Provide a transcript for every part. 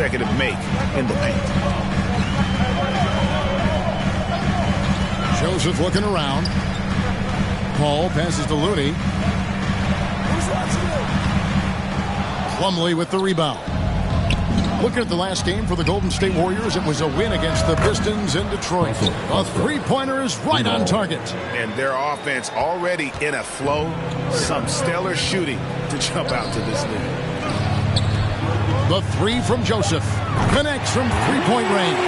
consecutive make in the paint. Joseph looking around. Paul passes to Looney. Plumlee with the rebound. Looking at the last game for the Golden State Warriors, it was a win against the Pistons in Detroit. A three-pointer is right on target. And their offense already in a flow. Some stellar shooting to jump out to this lead. The three from Joseph. Connects from three-point range.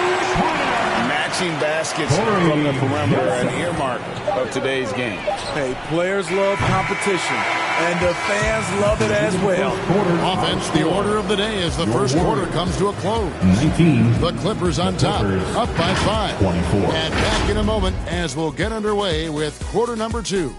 Matching baskets from the perimeter, an earmark of today's game. Hey, players love competition, and the fans love it as well. Offense, the order of the day as the first quarter comes to a close. 19. The Clippers on top, up by 5. 24. And back in a moment as we'll get underway with quarter number 2.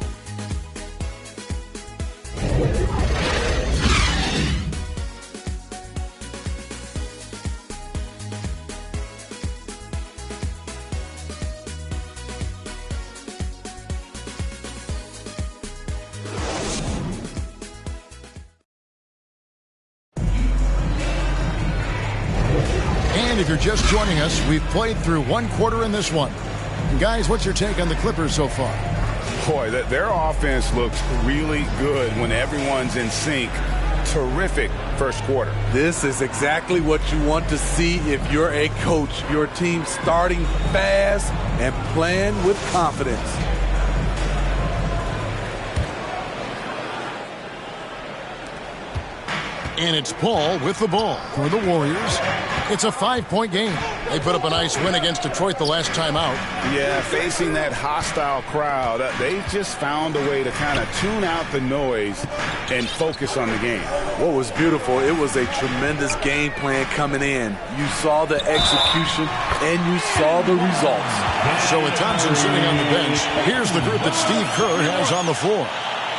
And if you're just joining us, we've played through one quarter in this one. And guys, what's your take on the Clippers so far? Boy, their offense looks really good when everyone's in sync. Terrific first quarter. This is exactly what you want to see if you're a coach. Your team starting fast and playing with confidence. And it's Paul with the ball for the Warriors. It's a 5-point game. They put up a nice win against Detroit the last time out. Yeah, facing that hostile crowd, they just found a way to kind of tune out the noise and focus on the game. What was beautiful, it was a tremendous game plan coming in. You saw the execution and you saw the results. So with Thompson sitting on the bench, here's the group that Steve Kerr has on the floor.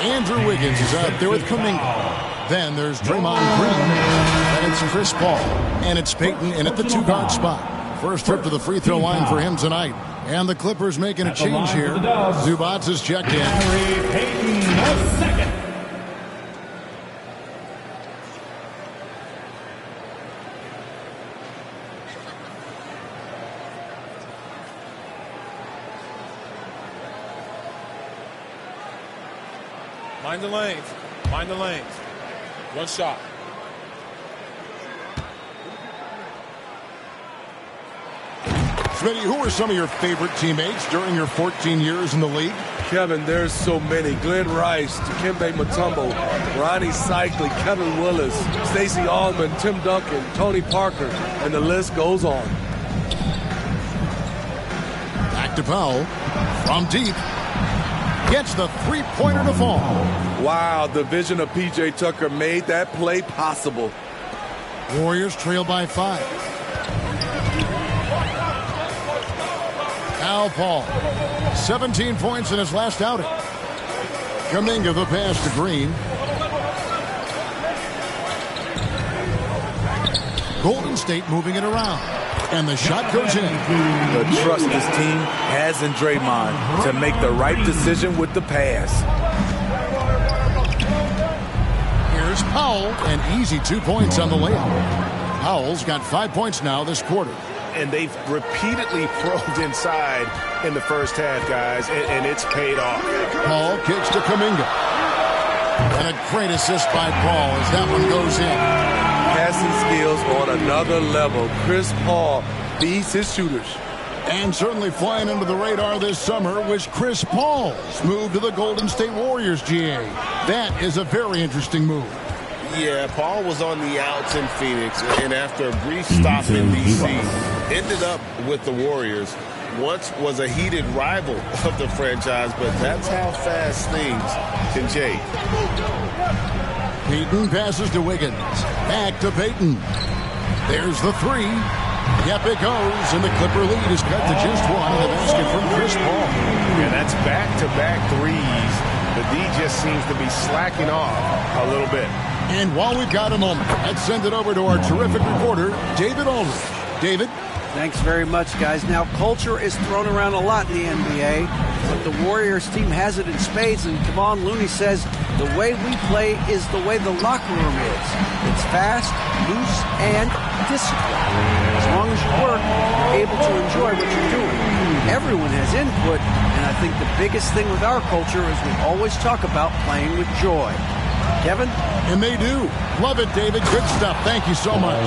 Andrew Wiggins is out there with Kuminga. Then there's Draymond Green. Then it's Chris Paul. And it's Payton in at the two-guard spot. First trip to the free throw line for him tonight. And the Clippers making a change here. Zubats is checked in. Payton, the second. Mind the lanes. Mind the lanes. One shot. Smitty, who are some of your favorite teammates during your 14 years in the league? Kevin, there's so many. Glenn Rice, Dikembe Mutombo, Ronnie Cycli, Kevin Willis, Stacey Allman, Tim Duncan, Tony Parker, and the list goes on. Back to Powell. From deep. Gets the three-pointer to fall. Wow, the vision of P.J. Tucker made that play possible. Warriors trail by 5. Al Paul, 17 points in his last outing. Kuminga the pass to Green. Golden State moving it around. And the shot goes in. The trust this team has in Draymond to make the right decision with the pass. Here's Powell, and easy 2 points on the layup. Powell's got 5 points now this quarter. And they've repeatedly probed inside in the first half, guys, and it's paid off. Paul kicks to Kuminga. And a great assist by Paul as that one goes in. Passing skills on another level. Chris Paul beats his shooters. And certainly flying under the radar this summer was Chris Paul's move to the Golden State Warriors, GA. That is a very interesting move. Yeah, Paul was on the outs in Phoenix, and after a brief stop in D.C., ended up with the Warriors. Once was a heated rival of the franchise, but that's how fast things can change. Payton passes to Wiggins. Back to Payton. There's the three. Yep, it goes, and the Clipper lead is cut to just one. The basket from Chris Paul. Yeah, that's back-to-back threes. The D just seems to be slacking off a little bit. And while we've got a moment, let's send it over to our terrific reporter, David Aldridge. David? Thanks very much, guys. Now, culture is thrown around a lot in the NBA, but the Warriors team has it in spades, and Kevon Looney says the way we play is the way the locker room is. It's fast, loose, and disciplined. As long as you work, you're able to enjoy what you're doing. Everyone has input, and I think the biggest thing with our culture is we always talk about playing with joy. Kevin? And they do. Love it, David. Good stuff. Thank you so much.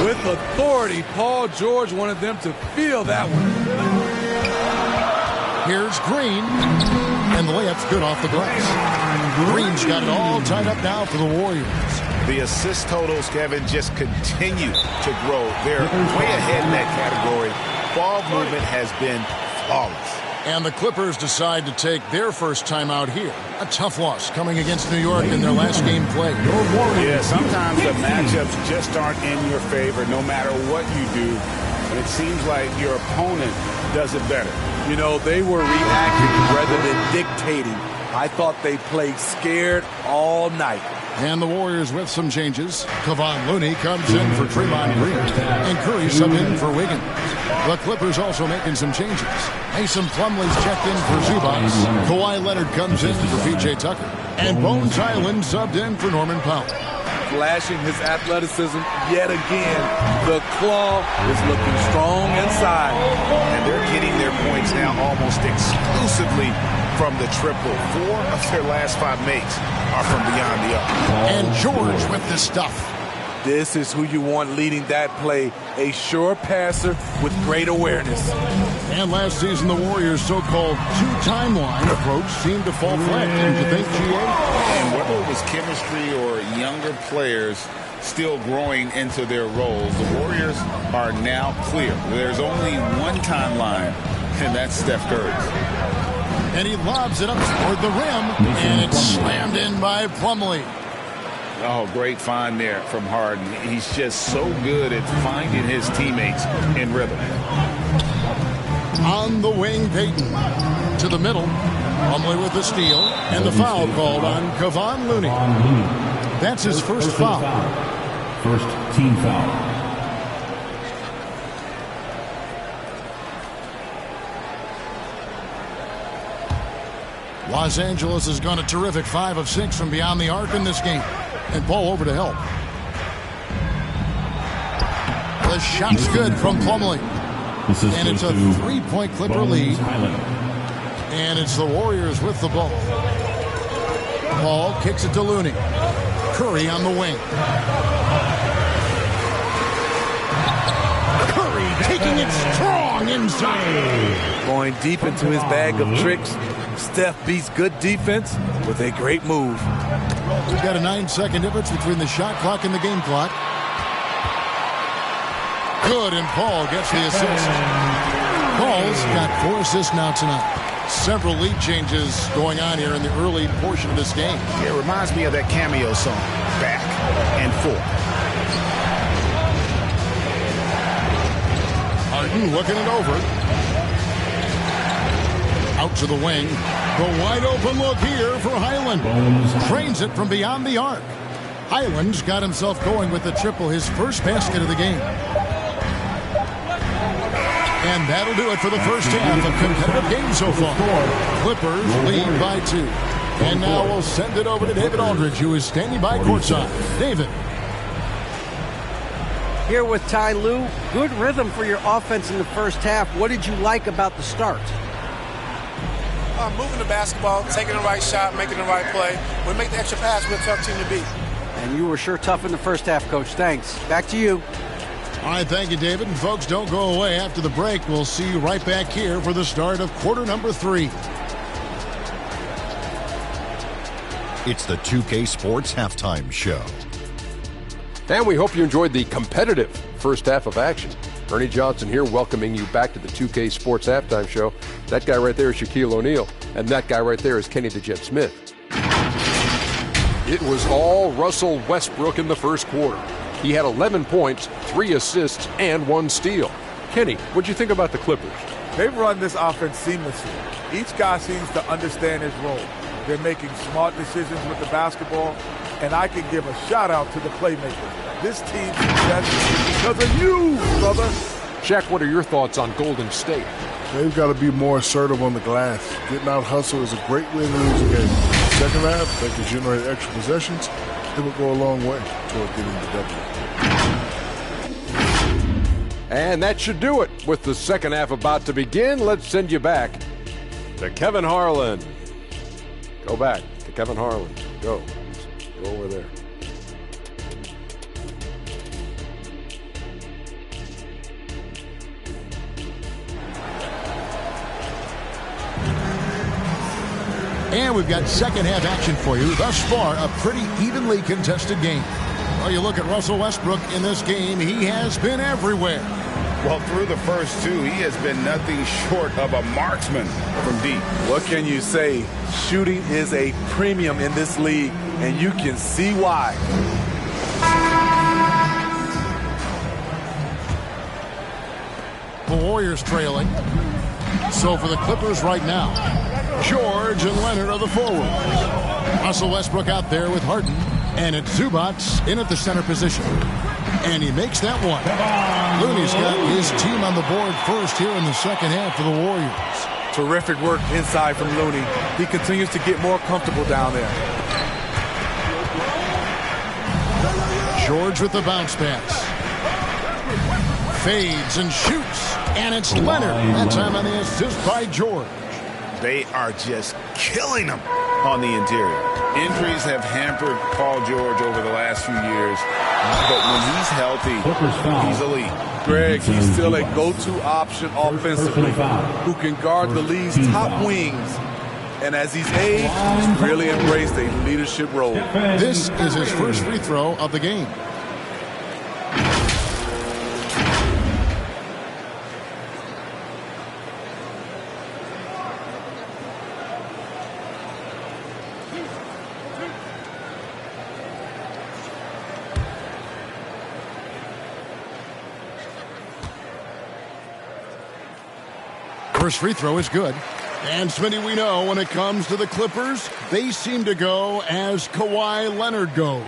With authority, Paul George wanted them to feel that one. Here's Green. And the layup's good off the glass. Green's got it all tied up now for the Warriors. The assist totals, Kevin, just continue to grow. They're way ahead in that category. Ball movement has been flawless. And the Clippers decide to take their first time out here. A tough loss coming against New York in their last game played. Yeah, sometimes the matchups just aren't in your favor no matter what you do. And it seems like your opponent does it better. You know, they were reacting rather than dictating. I thought they played scared all night. And the Warriors with some changes. Kevon Looney comes in for Draymond Green. And Curry subbed in for Wiggins. The Clippers also making some changes. Mason Plumlee's checked in for Zubac. Kawhi Leonard comes in for P.J. Tucker. And Bones Highland subbed in for Norman Powell. Flashing his athleticism yet again. The claw is looking strong inside. And they're getting their points now almost exclusively from the triple. 4 of their last 5 makes are from beyond the arc. And George with the stuff. This is who you want leading that play. A sure passer with great awareness. And last season, the Warriors' so-called two-timeline approach seemed to fall flat. Didn't you think, GA? And whether it was chemistry or younger players still growing into their roles, the Warriors are now clear. There's only one timeline, and that's Steph Curry's. And he lobs it up toward the rim, and it's slammed in by Plumlee. Oh, great find there from Harden. He's just so good at finding his teammates in rhythm. On the wing, Payton. To the middle. Plumlee with the steal. And the foul called on Kevon Looney. That's his first foul. First team foul. Los Angeles has gone a terrific 5 of 6 from beyond the arc in this game. And Paul over to help. The shot's good from Plumlee. And it's a 3-point Clipper lead. And it's the Warriors with the ball. Paul kicks it to Looney. Curry on the wing. Curry taking it strong inside. Going deep into his bag of tricks. Steph beats good defense with a great move. We've got a 9-second difference between the shot clock and the game clock. Good, and Paul gets the assist. Paul's got 4 assists now tonight. Several lead changes going on here in the early portion of this game. Yeah, it reminds me of that cameo song, Back and Forth. Harden looking it over. Out to the wing. The wide open look here for Highland. Trains it from beyond the arc. Highland's got himself going with the triple, his first basket of the game. And that'll do it for the first half of competitive game so far. Clippers lead by 2. And now we'll send it over to David Aldridge, who is standing by courtside. David. Here with Ty Lue. Good rhythm for your offense in the first half. What did you like about the start? Moving the basketball, taking the right shot, making the right play. We make the extra pass, we're a tough team to beat. And you were sure tough in the first half, Coach. Thanks. Back to you. All right, thank you, David. And folks, don't go away. After the break, we'll see you right back here for the start of quarter number 3. It's the 2K Sports Halftime Show. And we hope you enjoyed the competitive first half of action. Ernie Johnson here, welcoming you back to the 2K Sports Halftime Show. That guy right there is Shaquille O'Neal, and that guy right there is Kenny the Jet Smith. It was all Russell Westbrook in the first quarter. He had 11 points, 3 assists, and 1 steal. Kenny, what'd you think about the Clippers? They've run this offense seamlessly. Each guy seems to understand his role. They're making smart decisions with the basketball, and I can give a shout out to the playmakers. This team's success is because of you, brother. Shaq, what are your thoughts on Golden State? They've got to be more assertive on the glass. Getting out hustle is a great way to lose a game. Second half, they can generate extra possessions. It will go a long way toward getting the W. And that should do it. With the second half about to begin, let's send you back to Kevin Harlan. Go back to Kevin Harlan. Go over there. And we've got second half action for you. Thus far, a pretty evenly contested game. Well, you look at Russell Westbrook in this game, he has been everywhere. Well, through the first two, he has been nothing short of a marksman from deep. What can you say? Shooting is a premium in this league, and you can see why. The Warriors trailing. So for the Clippers right now, George and Leonard are the forwards. Russell Westbrook out there with Harden. And it's Zubac in at the center position. And he makes that one. Looney's got his team on the board first here in the second half for the Warriors. Terrific work inside from Looney. He continues to get more comfortable down there. George with the bounce pass. Fades and shoots. And it's Leonard. That time on the assist by George. They are just killing him on the interior. Injuries have hampered Paul George over the last few years, but when he's healthy, he's elite. Greg, he's still a go-to option offensively who can guard the league's top wings. And as he's aged, he's really embraced a leadership role. This is his first free throw of the game. First free throw is good. And Smitty, we know when it comes to the Clippers, they seem to go as Kawhi Leonard goes.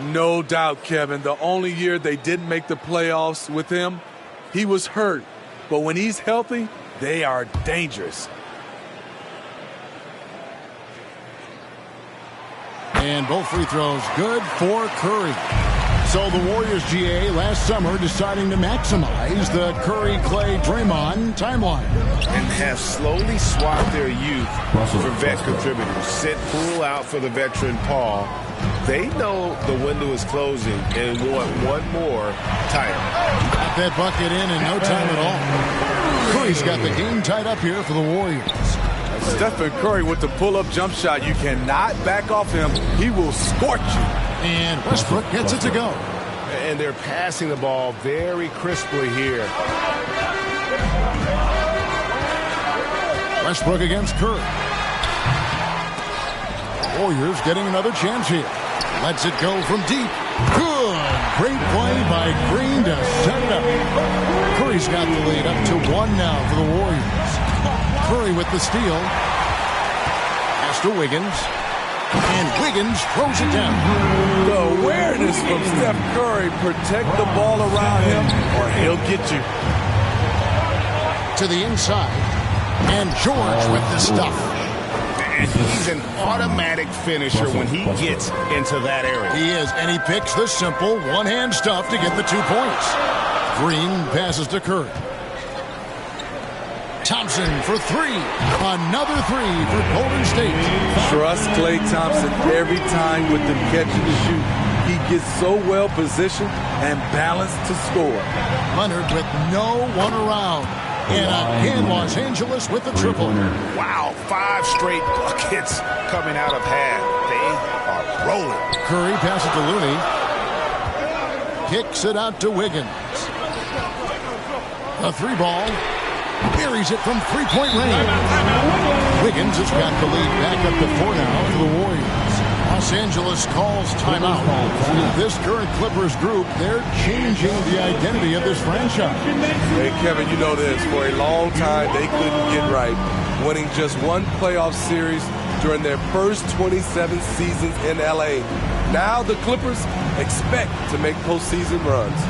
No doubt, Kevin. The only year they didn't make the playoffs with him, he was hurt. But when he's healthy, they are dangerous. And both free throws good for Curry. So the Warriors GA last summer deciding to maximize the Curry, Clay, Draymond timeline. And have slowly swapped their youth for vet contributors. Sit Poole out for the veteran Paul. They know the window is closing and want one more title. Got that bucket in no time at all. Curry's got the game tied up here for the Warriors. Stephen Curry with the pull-up jump shot. You cannot back off him. He will scorch you. And Westbrook gets it to go. And they're passing the ball very crisply here. Westbrook against Curry. Warriors getting another chance here. Lets it go from deep. Good. Great play by Green to set it up. Curry's got the lead up to 1 now for the Warriors. Curry with the steal. Pass to Wiggins. And Wiggins throws it down. The awareness from Steph Curry. Protect the ball around him or he'll get you. To the inside. And George with the stuff. And he's an automatic finisher when he gets into that area. He is, and he picks the simple one-hand stuff to get the 2 points. Green passes to Curry. Thompson for 3. Another 3 for Golden State. Trust Klay Thompson every time with the catch and shoot. He gets so well positioned and balanced to score. Leonard with no one around. And again, Los Angeles with the triple. Wow, 5 straight buckets coming out of half. They are rolling. Curry passes to Looney. Kicks it out to Wiggins. A 3 ball. Buries it from 3-point range. Wiggins has got the lead back up to 4 now for the Warriors. Los Angeles calls timeout. This current Clippers group, they're changing the identity of this franchise. Hey, Kevin, you know this. For a long time, they couldn't get right. Winning just 1 playoff series during their first 27 seasons in L.A. Now the Clippers expect to make postseason runs.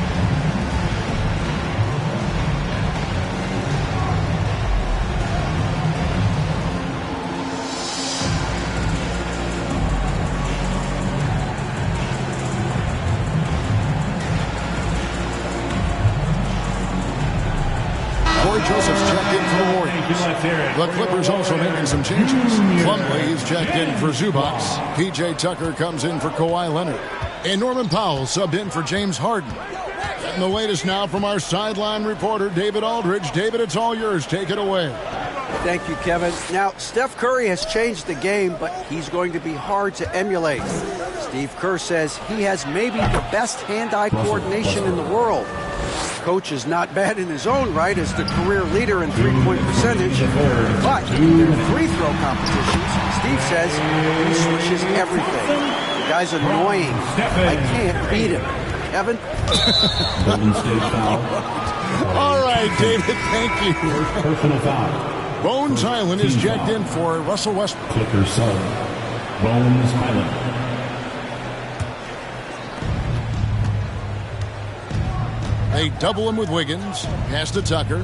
Joseph's checked in for the Warriors. The Clippers also making some changes. Plumlee is checked in for Zubats. P.J. Tucker comes in for Kawhi Leonard. And Norman Powell subbed in for James Harden. And the latest now from our sideline reporter, David Aldridge. David, it's all yours. Take it away. Thank you, Kevin. Now, Steph Curry has changed the game, but he's going to be hard to emulate. Steve Kerr says he has maybe the best hand-eye coordination in the world. Coach is not bad in his own right as the career leader in three-point percentage, but in free throw competitions, Steve says he switches everything. The guy's annoying. I can't beat him. Kevin? All right, David, thank you. Personal foul. Bones Highland is checked in for Russell Westbrook. Clippers sub. Bones Highland. They double him with Wiggins. Pass to Tucker.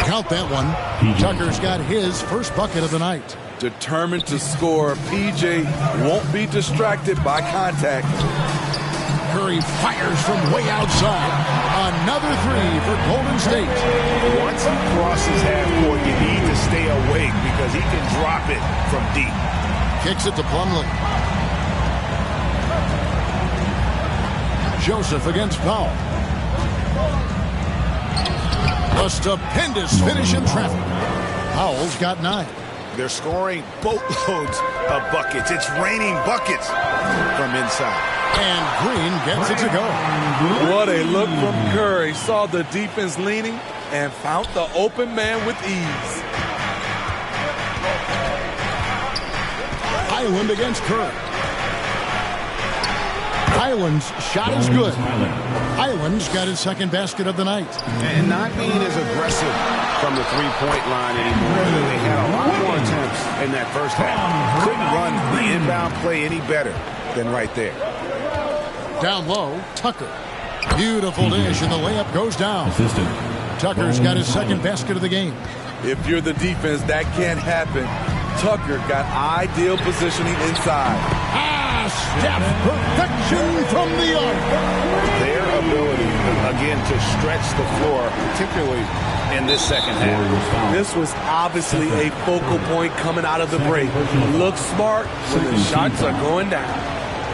Count that one. Tucker's got his first bucket of the night. Determined to score, PJ won't be distracted by contact. Curry fires from way outside. Another three for Golden State. Once he crosses half court, you need to stay awake because he can drop it from deep. Kicks it to Plumlee. Joseph against Powell. A stupendous finish in traffic. Powell's got 9. They're scoring boatloads of buckets. It's raining buckets from inside. And Green gets it to go. What a look from Curry. Saw the defense leaning and found the open man with ease. Highland against Curry. Highland's shot is good. Highland's got his second basket of the night. And not being as aggressive from the three-point line anymore. They had a lot more attempts in that first half. Couldn't run the inbound play any better than right there. Down low, Tucker. Beautiful dish, and the layup goes down. Tucker's got his second basket of the game. If you're the defense, that can't happen. Tucker got ideal positioning inside. Steph, perfection from the arc. Their ability, again, to stretch the floor, particularly in this second half. This was obviously a focal point coming out of the break. Looks smart when the shots are going down.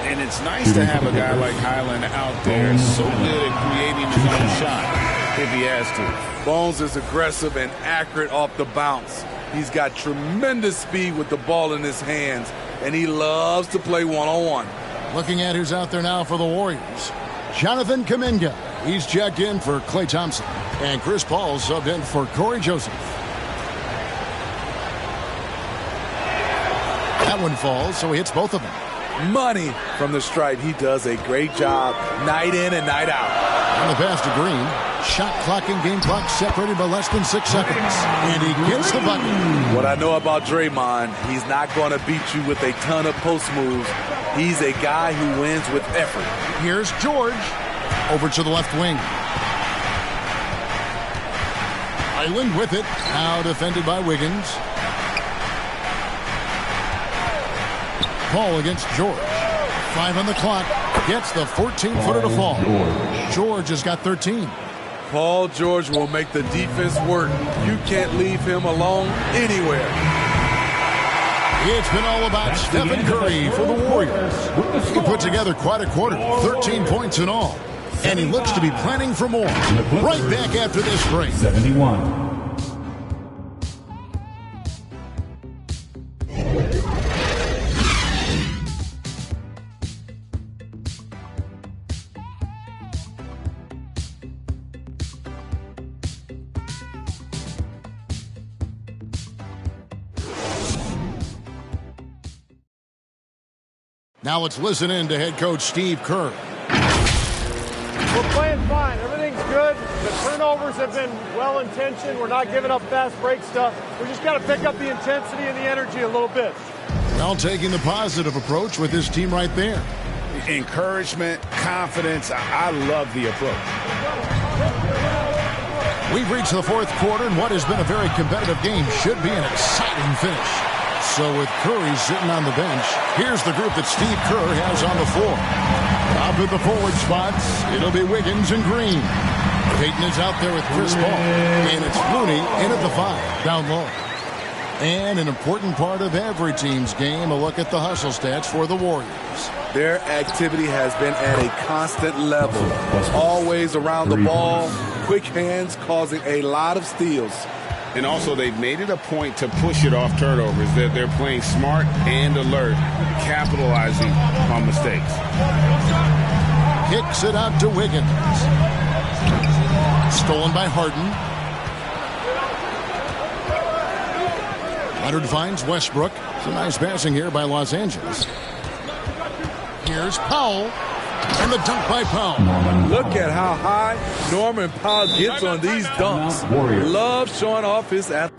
And it's nice to have a guy like Highland out there so good at creating his own shot if he has to. Bones is aggressive and accurate off the bounce. He's got tremendous speed with the ball in his hands, and he loves to play one-on-one. Looking at who's out there now for the Warriors. Jonathan Kuminga. He's checked in for Klay Thompson. And Chris Paul subbed in for Corey Joseph. That one falls, so he hits both of them. Money from the stripe. He does a great job night in and night out. On the pass to Green. Shot clock and game clock separated by less than 6 seconds. And he gets the bucket. What I know about Draymond, he's not going to beat you with a ton of post moves. He's a guy who wins with effort. Here's George. Over to the left wing. Highland with it. Now defended by Wiggins. Paul against George. 5 on the clock. Gets the 14-footer to fall. George has got 13. Paul George will make the defense work. You can't leave him alone anywhere. It's been all about Stephen Curry for the Warriors. He put together quite a quarter, 13 points in all. And he looks to be planning for more. Right back after this break. 71. Now let's listen in to head coach Steve Kerr. We're playing fine. Everything's good. The turnovers have been well-intentioned. We're not giving up fast break stuff. We just got to pick up the intensity and the energy a little bit. Well, taking the positive approach with this team right there. Encouragement, confidence. I love the approach. We've reached the fourth quarter, and what has been a very competitive game should be an exciting finish. So with Curry sitting on the bench, here's the group that Steve Kerr has on the floor. Up at the forward spots, it'll be Wiggins and Green. Payton is out there with Chris Paul. And it's Looney in at the 5, down low. And an important part of every team's game, a look at the hustle stats for the Warriors. Their activity has been at a constant level. Always around the ball, quick hands causing a lot of steals. And also, they've made it a point to push it off turnovers. They're playing smart and alert, capitalizing on mistakes. Kicks it out to Wiggins. Stolen by Harden. Leonard finds Westbrook. Some nice passing here by Los Angeles. Here's Powell. And the dunk by Powell. Look at how high Norman Powell gets on these dunks. Love showing off his athletic.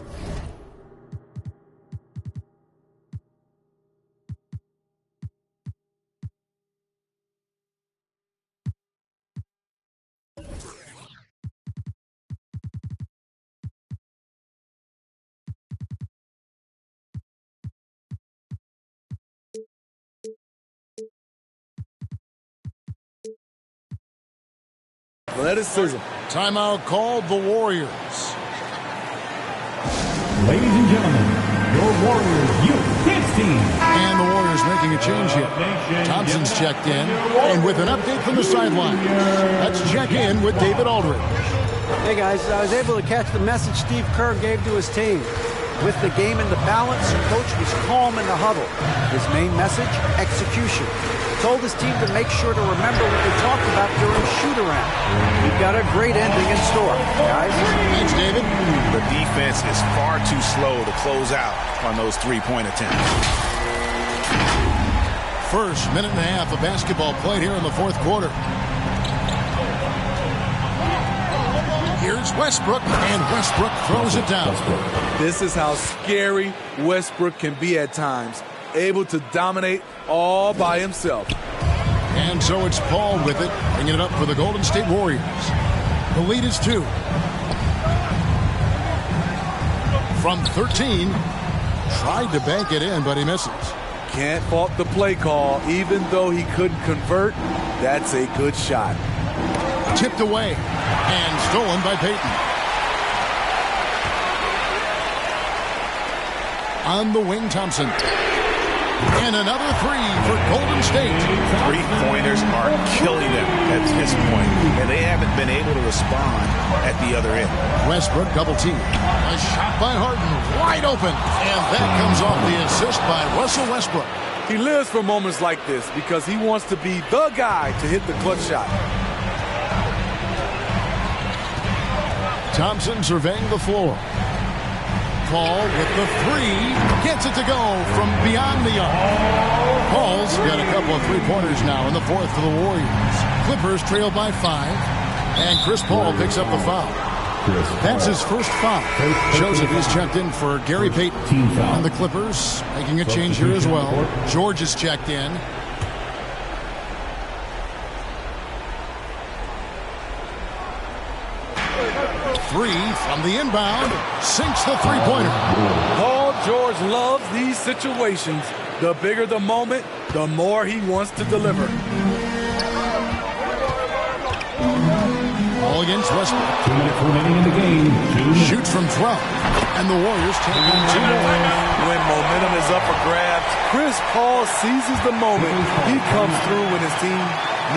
Athleticism. Timeout called the Warriors. Ladies and gentlemen, your Warriors Youth Kids team. And the Warriors making a change here. Thompson's checked in. And with an update from the sideline, let's check in with David Aldridge. Hey guys, I was able to catch the message Steve Kerr gave to his team. With the game in the balance, coach was calm in the huddle. His main message, execution. Told his team to make sure to remember what they talked about during shoot-around. We've got a great ending in store, guys. Thanks, David. The defense is far too slow to close out on those three-point attempts. First minute and a half of basketball played here in the fourth quarter. Here's Westbrook, and Westbrook throws it down. This is how scary Westbrook can be at times. Able to dominate all by himself. And so it's Paul with it, bringing it up for the Golden State Warriors. The lead is 2. From 13, tried to bank it in, but he misses. Can't fault the play call. Even though he couldn't convert, that's a good shot. Tipped away and stolen by Payton. On the wing, Thompson. And another 3 for Golden State. Three-pointers are killing them at this point, and they haven't been able to respond at the other end. Westbrook double team. A shot by Harden, wide open. And that comes off the assist by Russell Westbrook. He lives for moments like this because he wants to be the guy to hit the clutch shot. Thompson surveying the floor. Paul with the 3, gets it to go from beyond the arc. Paul's got a couple of three-pointers now in the fourth for the Warriors. Clippers trail by 5, and Chris Paul picks up the foul. That's his first foul. Shows that he's checked in for Gary Payton. And the Clippers making a change here as well. George is checked in. Three from the inbound, sinks the three-pointer. Paul George loves these situations. The bigger the moment, the more he wants to deliver. All against Westbrook. 2 minutes remaining in the game. Shoots from 12, and the Warriors take on 2 more. When momentum is up for grabs, Chris Paul seizes the moment. He comes through when his team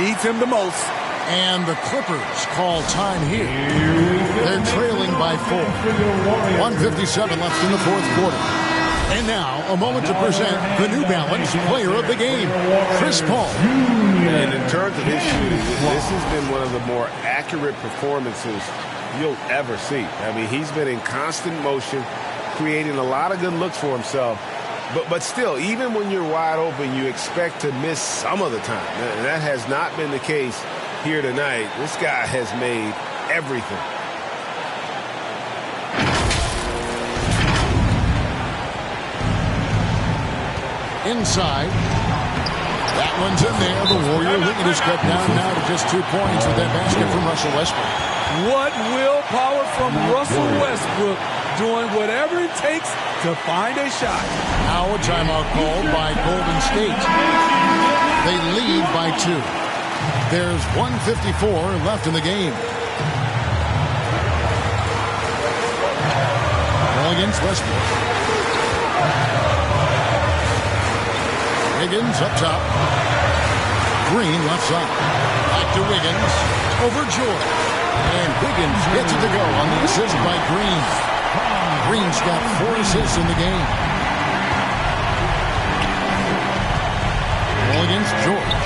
needs him the most. And the Clippers call time here. They're trailing by 4. 1:57 left in the fourth quarter. And now, a moment to present the New Balance Player of the Game, Chris Paul. And in terms of his shooting, this has been one of the more accurate performances you'll ever see. I mean, he's been in constant motion, creating a lot of good looks for himself. But still, even when you're wide open, you expect to miss some of the time. And that has not been the case here tonight. This guy has made everything. Inside. That one's in there. The Warrior lead is cut down now to just 2 points with that basket from Russell Westbrook. What willpower from Russell Westbrook, doing whatever it takes to find a shot. Now a timeout called by Golden State. They lead by 2. There's 1:54 left in the game. Ball against Westbrook. Wiggins up top. Green left side. Back to Wiggins. Over Jordan. And Wiggins gets it to go on the assist by Green. Green's got 4 assists in the game. Ball against George.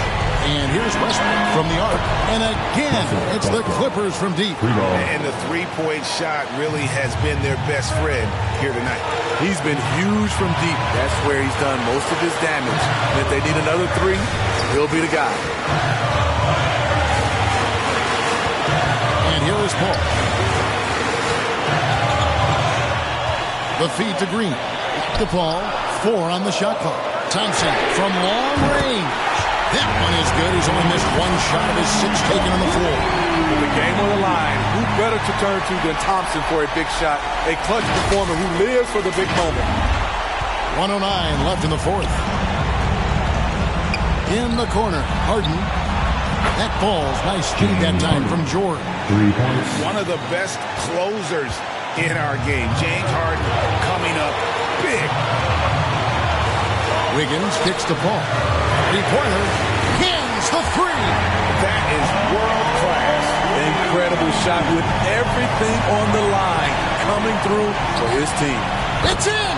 And here's Westbrook from the arc. And again, it's the Clippers from deep. And the three-point shot really has been their best friend here tonight. He's been huge from deep. That's where he's done most of his damage. And if they need another 3, he'll be the guy. And here is Paul. The feed to Green. The ball, 4 on the shot clock. Thompson from long range. That one is good. He's only missed 1 shot of his 6 taken on the floor. With the game on the line, who better to turn to than Thompson for a big shot? A clutch performer who lives for the big moment. 1:09 left in the 4th. In the corner, Harden. That ball's nice speed that time from Jordan. 3 points. One of the best closers in our game. James Harden coming up big. Wiggins kicks the ball. 3-pointer. Hands the 3. That is world class. Incredible shot with everything on the line coming through for his team. It's in!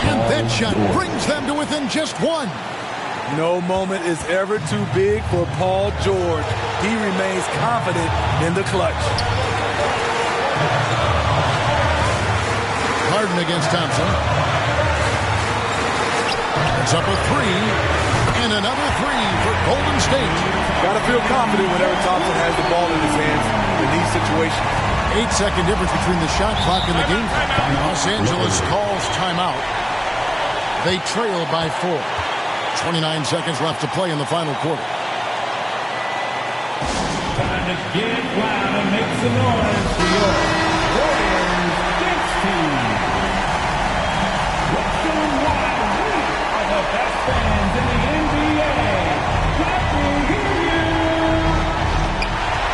And that shot brings them to within just 1. No moment is ever too big for Paul George. He remains confident in the clutch. Harden against Thompson. It's up a 3. And another 3 for Golden State. Got to feel confident whenever Thompson has the ball in his hands in these situations. 8-second difference between the shot clock and the game. Los Angeles calls timeout. They trail by 4. 29 seconds left to play in the final quarter. Time to get loud and make some noise for your Warriors dance team. Welcome wild. We are the best fans in the NBA. Let me hear you.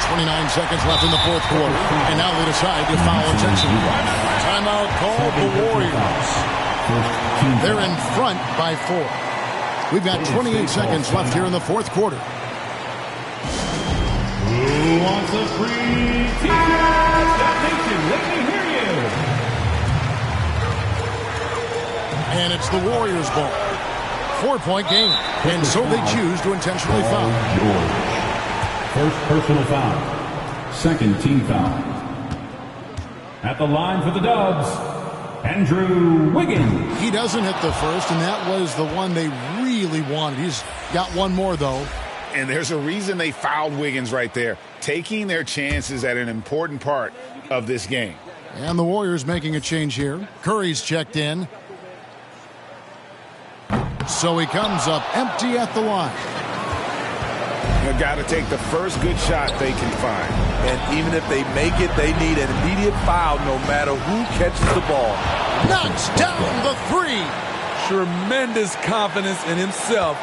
29 seconds left in the 4th quarter. And now they decide to foul intentionally. Timeout called the Warriors. They're in front by 4. We've got 28 seconds left here in the 4th quarter. Who wants a free T-shirt? That nation, let me hear you. And it's the Warriors' ball. 4-point game. And so they choose to intentionally foul. George. First personal foul. Second team foul. At the line for the Dubs, Andrew Wiggins. He doesn't hit the first, and that was the one they really wanted. He's got one more, though. And there's a reason they fouled Wiggins right there, taking their chances at an important part of this game. And the Warriors making a change here. Curry's checked in. So he comes up empty at the line. They've got to take the first good shot they can find. And even if they make it, they need an immediate foul no matter who catches the ball. Knocks down the 3. Tremendous confidence in himself.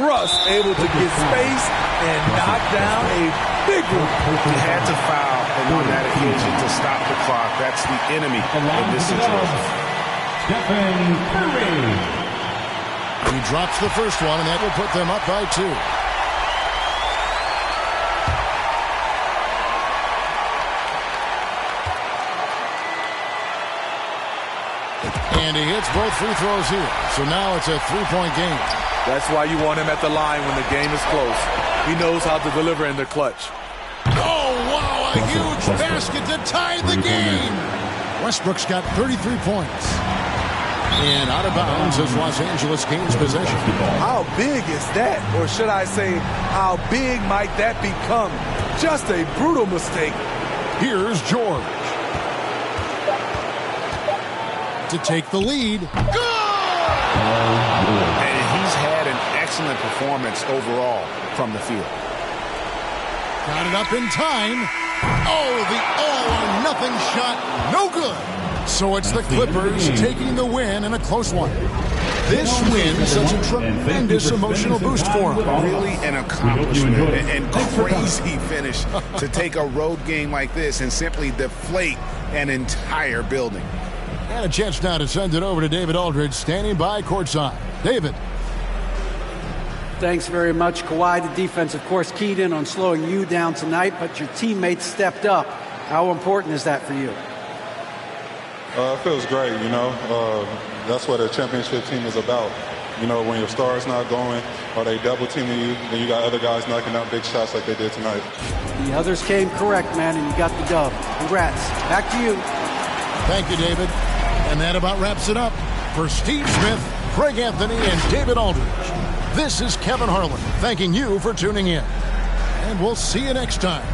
Russ able to get space and knock down a big one. He had to foul on that occasion to stop the clock. That's the enemy in this situation. Stephen Curry. He drops the first one, and that will put them up by 2. And he hits both free throws here. So now it's a 3-point game. That's why you want him at the line when the game is close. He knows how to deliver in the clutch. Oh, wow, a huge basket to tie the game. Westbrook's got 33 points. And out of bounds as Los Angeles gains possession. How big is that? Or should I say, how big might that become? Just a brutal mistake. Here's George. To take the lead. And he's had an excellent performance overall from the field. Got it up in time. Oh, the all-or-nothing shot. No good. So it's the Clippers taking the win in a close one. This win sets a tremendous emotional boost for them. Really an accomplishment and crazy finish to take a road game like this and simply deflate an entire building. And a chance now to send it over to David Aldridge, standing by courtside. David. Thanks very much, Kawhi. The defense, of course, keyed in on slowing you down tonight, but your teammates stepped up. How important is that for you? It feels great, you know. That's what a championship team is about. You know, when your star is not going or they double teaming you, then you got other guys knocking out big shots like they did tonight. The others came correct, man, and you got the dub. Congrats. Back to you. Thank you, David. And that about wraps it up. For Steve Smith, Craig Anthony, and David Aldridge, this is Kevin Harlan thanking you for tuning in. And we'll see you next time.